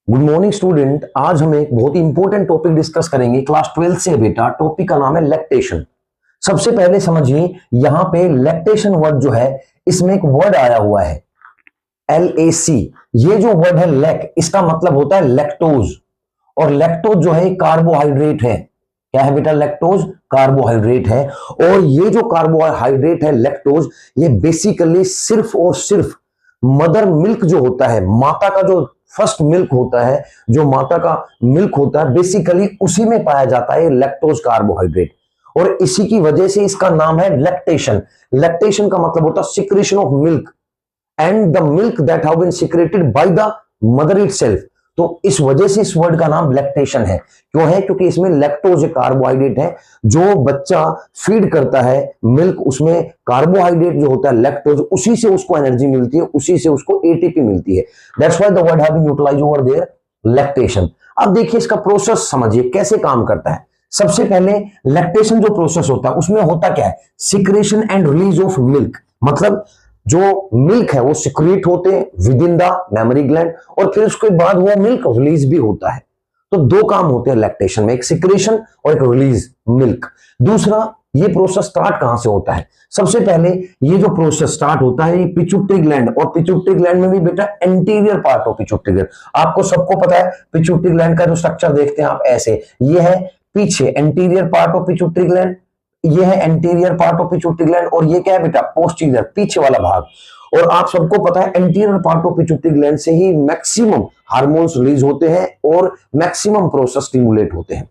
Good morning student. आज हम एक बहुत ही इंपॉर्टेंट टॉपिक डिस्कस करेंगे क्लास 12 से बेटा। टॉपिक का नाम है लैक्टेशन। सबसे पहले समझिए यहां पे लैक्टेशन वर्ड जो है इसमें एक वर्ड आया हुआ है LAC। ये जो वर्ड है लैक, इसका मतलब होता है लैक्टोज। और लैक्टोज जो है कार्बोहाइड्रेट है। क्या है बेटा? लैक्टोज कार्बोहाइड्रेट है। और ये जो कार्बोहाइड्रेट है लैक्टोज, ये बेसिकली सिर्फ और सिर्फ मदर मिल्क जो होता है, माता का जो फर्स्ट मिल्क होता है, जो माता का मिल्क होता है, बेसिकली उसी में पाया जाता है लैक्टोज कार्बोहाइड्रेट। और इसी की वजह से इसका नाम है लैक्टेशन। लैक्टेशन का मतलब होता है secretion of milk and the milk that have been secreted by the mother itself. तो इस वजह से इस वर्ड का नाम लैक्टेशन है। क्यों है? क्योंकि इसमें लैक्टोज एक कार्बोहाइड्रेट है। जो बच्चा फीड करता है मिल्क, उसमें कार्बोहाइड्रेट जो होता है लैक्टोज, उसी से उसको एनर्जी मिलती है, उसी से उसको एटीपी मिलती है। That's why the word have been utilized over there lactation. अब देखिए इसका प्रोसेस समझिए कैसे काम करता है। सबसे पहले लैक्टेशन जो प्रोसेस होता है उसमें होता क्या है? Secretion and release of milk. मतलब जो मिल्क है वो सिक्रेट होते हैं with in the mammary gland, और फिर उसके बाद वो मिल्क रिलीज भी होता है। तो दो काम होते हैं लैक्टेशन में, एक सिक्रेशन और एक रिलीज मिल्क। दूसरा, ये प्रोसेस स्टार्ट कहां से होता है? सबसे पहले ये जो प्रोसेस स्टार्ट होता है ये पिट्यूटरी ग्लैंड, और पिट्यूटरी ग्लैंड में भी बेटा anterior part of pituitary gland. आपको सबको पता है पिट्यूटरी ग्लैंड का जो स्ट्रक्चर देखते हैं आप ऐसे, ये है पीछे anterior part of pituitary gland, ये है anterior part of pituitary gland, और ये क्या है बेटा? पोस्टीरियर, पीछे वाला भाग। और आप सबको पता है anterior part of pituitary gland से ही मैक्सिमम हार्मोन्स रिलीज होते हैं और मैक्सिमम प्रोसेस स्टिमुलेट होते हैं।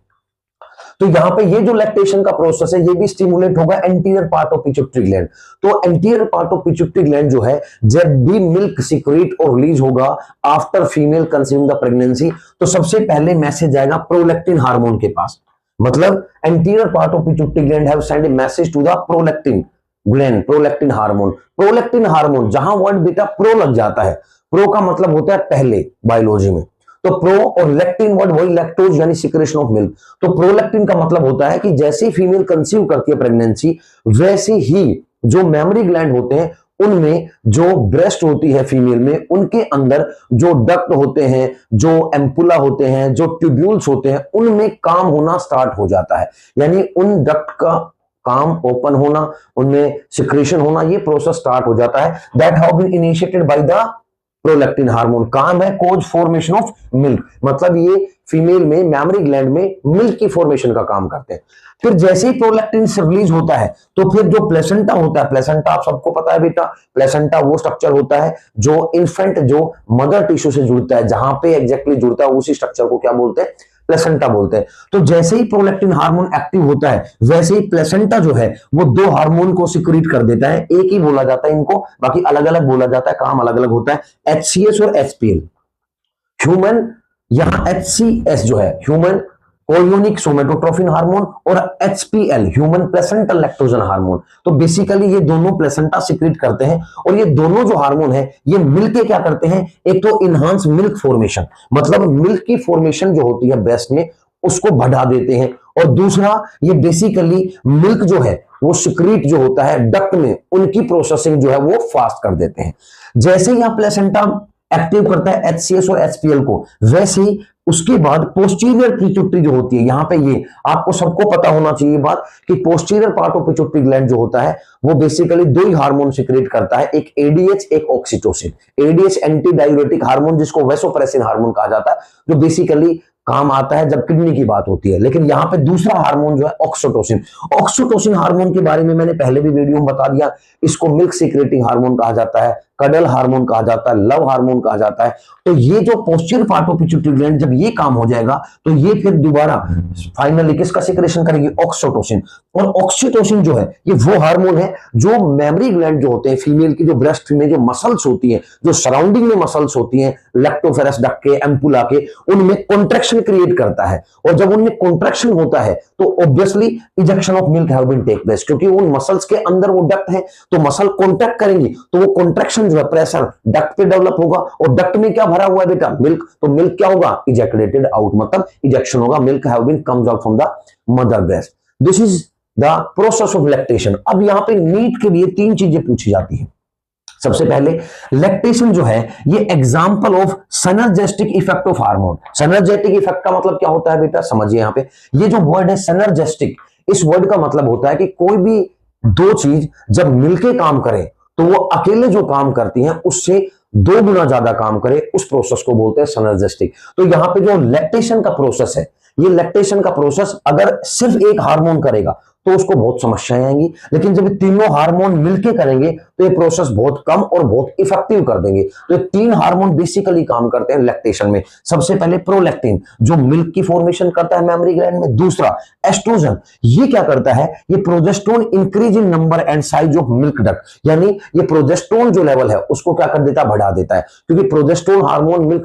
तो यहां पे ये जो लैक्टेशन का प्रोसेस है ये भी स्टिमुलेट होगा anterior part of pituitary gland. तो anterior part of pituitary gland जो है, जब भी मिल्क सिक्रेट और रिलीज होगा after female conceiving the pregnancy, तो सबसे पहले मैसेज आएगा प्रोलैक्टिन हार्मोन के पास। मतलब anterior part of pituitary gland have send a message to the prolactin gland, prolactin hormone. Prolactin hormone, जहां वर्ड बेटा प्रो लग जाता है, प्रो का मतलब होता है पहले बायोलॉजी में, तो प्रो और लैक्टिन वर्ड वही लैक्टोज यानी सिक्रेशन ऑफ मिल्क। तो प्रोलैक्टिन का मतलब होता है कि जैसे ही फीमेल कंसीव करती है प्रेगनेंसी, वैसे ही जो मेमोरी ग्लैंड होते हैं उनमें, जो ब्रेस्ट होती है फीमेल में, उनके अंदर जो डक्ट होते हैं, जो एम्पुला होते हैं, जो ट्यूब्यूल्स होते हैं, उनमें काम होना स्टार्ट हो जाता है। यानी उन डक्ट का काम ओपन होना, उनमें सिक्रेशन होना, ये प्रोसेस स्टार्ट हो जाता है। That have been initiated by the prolactin hormone. काम है कोज फॉर्मेशन ऑफ मिल्क, मतलब ये फीमेल में मेमोरी ग्लैंड में मिल्क की फॉर्मेशन का काम करते हैं। फिर जैसे ही प्रोलैक्टिन रिलीज होता है तो फिर जो प्लेसेंटा होता है, प्लेसेंटा आप सबको पता है बेटा, प्लेसेंटा वो स्ट्रक्चर होता है जो इन्फेंट, जो मदर टिश्यू से जुड़ता है, जहां पे एग्जैक्टली जुड़ता है उसी स्ट्रक्चर को क्या बोलते हैं? प्लेसेंटा बोलते हैं। तो जैसे ही प्रोलैक्टिन हार्मोन एक्टिव होता है, वैसे ही प्लेसेंटा जो है वो दो हार्मोन को सिक्रीट कर देता है। एक ही बोला जाता है इनको, बाकी अलग अलग बोला जाता है, काम अलग अलग होता है। HCS और HPL। ह्यूमन, यहां HCS जो है ह्यूमन कोरियोनिक सोमेटोट्रोफिन हार्मोन, और HPL human placental lactogen hormone. तो बेसिकली ये दोनों प्लेसेंटा सिक्रीट करते हैं, और ये दोनों जो हार्मोन है ये मिलके क्या करते हैं? एक तो इनहांस मिल्क फॉर्मेशन, मतलब मिल्क की फॉर्मेशन जो होती है ब्रेस्ट में उसको बढ़ा देते हैं, और दूसरा ये बेसिकली मिल्क जो है वो सिक्रीट जो होता है डक्ट में, उनकी प्रोसेसिंग जो है वो फास्ट कर देते हैं। जैसे ही यहां प्लेसेंटा एक्टिव करता है HCS और HPL को, वैसे ही उसके बाद पोस्टीरियर पिट्यूटरी जो होती है, यहां पे ये आपको सबको पता होना चाहिए बात कि posterior part of pituitary gland जो होता है वो बेसिकली दो ही हार्मोन सिक्रेट करता है, एक ADH, एक oxytocin. ADH anti diuretic hormone, जिसको वैसोप्रेसिन हार्मोन कहा जाता है, जो बेसिकली काम आता है जब किडनी की बात होती है। लेकिन यहां पे दूसरा हार्मोन जो है ऑक्सीटोसिन। ऑक्सीटोसिन हार्मोन के बारे में मैंने पहले भी वीडियो में बता दिया, इसको मिल्क सीक्रेटिंग हार्मोन कहा जाता है, कडल हार्मोन कहा जाता है, लव हार्मोन कहा जाता है। तो ये जो posterior part of pituitary gland, जब ये काम हो जाएगा तो ये फिर दोबारा फाइनली किसका सिक्रेशन करेगी? ऑक्सीटोसिन। और ऑक्सीटोसिन जो है ये वो हार्मोन है जो मेमोरी ग्लैंड जो होते हैं फीमेल की, जो ब्रेस्ट में जो मसल्स होती है, जो सराउंडिंग में मसल्स होती हैं लैक्टोफेरस डक्ट के, एम्पुला के, उनमें कॉन्ट्रैक्शन क्रिएट करता है। और जब उनमें कॉन्ट्रैक्शन होता है तो obviously ejection of milk have been take place, क्योंकि उन मसल्स के अंदर वो डक्ट है, तो मसल कॉन्ट्रैक्ट करेंगी तो वो कॉन्ट्रैक्शन जो है प्रेशर डक्ट पे डेवलप होगा, और डक्ट में क्या भरा हुआ है बेटा? मिल्क। तो मिल्क क्या होगा? इजैकुलेटेड आउट, मतलब इजेक्शन होगा, milk have been comes out from the mother breast. This is the process of lactation. अब यहां पे नीट के लिए तीन चीजें पूछी जाती है। सबसे पहले लैक्टेशन जो है ये example of synergistic effect of hormone. Synergetic effect का मतलब क्या होता है बेटा, समझिए यहां पे ये जो वर्ड है सिनर्जेस्टिक, इस वर्ड का मतलब होता है कि कोई भी दो चीज जब मिलके काम करें तो वो अकेले जो काम करती हैं उससे 2 गुना ज्यादा काम करे, उस प्रोसेस को बोलते हैं सिनर्जेस्टिक। तो यहां पे जो लैक्टेशन का प्रोसेस है, ये लैक्टेशन का प्रोसेस अगर सिर्फ एक हार्मोन करेगा तो उसको बहुत समस्याएं आएंगी, लेकिन जब तीनों हार्मोन मिलके करेंगे तो ये प्रोसेस बहुत कम और बहुत इफेक्टिव कर देंगे। तो ये 3 हार्मोन बेसिकली काम करते हैं लैक्टेशन में। सबसे पहले प्रोलैक्टिन जो मिल्क की फॉर्मेशन करता है मेमोरी ग्लैंड में। दूसरा एस्ट्रोजन, ये क्या करता है, ये progesterone increase in number and size of milk duct, यानी ये प्रोजेस्टेरोन जो लेवल है उसको क्या कर देता है, बढ़ा देता है, क्योंकि progesterone hormone milk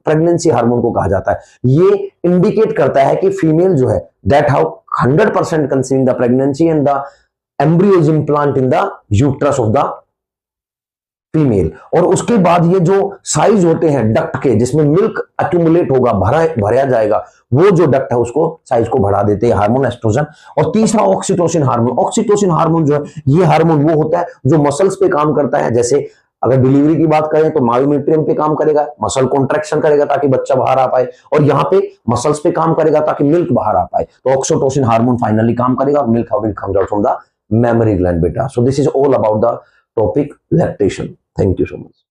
pregnancy hormone को कहा जाता है। ये इंडिकेट करता है कि फीमेल जो है that how 100% conceiving the pregnancy and the embryo is implant in the uterus of the female. और उसके बाद ये जो साइज होते हैं डक्ट के जिसमें मिल्क एक्यूमुलेट होगा, भरा जाएगा, वो जो डक्ट है उसको साइज को बढ़ा देते हैं हार्मोन एस्ट्रोजन। और तीसरा ऑक्सीटोसिन हार्मोन। ऑक्सीटोसिन हार्मोन जो है ये हार्मोन वो होता है जो मसल्स पे काम करता है। जैसे अगर डिलीवरी की बात करें तो मायोमेट्रियम पे काम करेगा, मसल कॉन्ट्रैक्शन करेगा ताकि बच्चा बाहर आ पाए, और यहाँ पे मसल्स पे काम करेगा ताकि मिल्क बाहर आ पाए। तो ऑक्सीटोसिन हार्मोन फाइनली काम करेगा, milk will come out from the mammary gland बेटा। So this is all about the topic lactation. Thank you so much.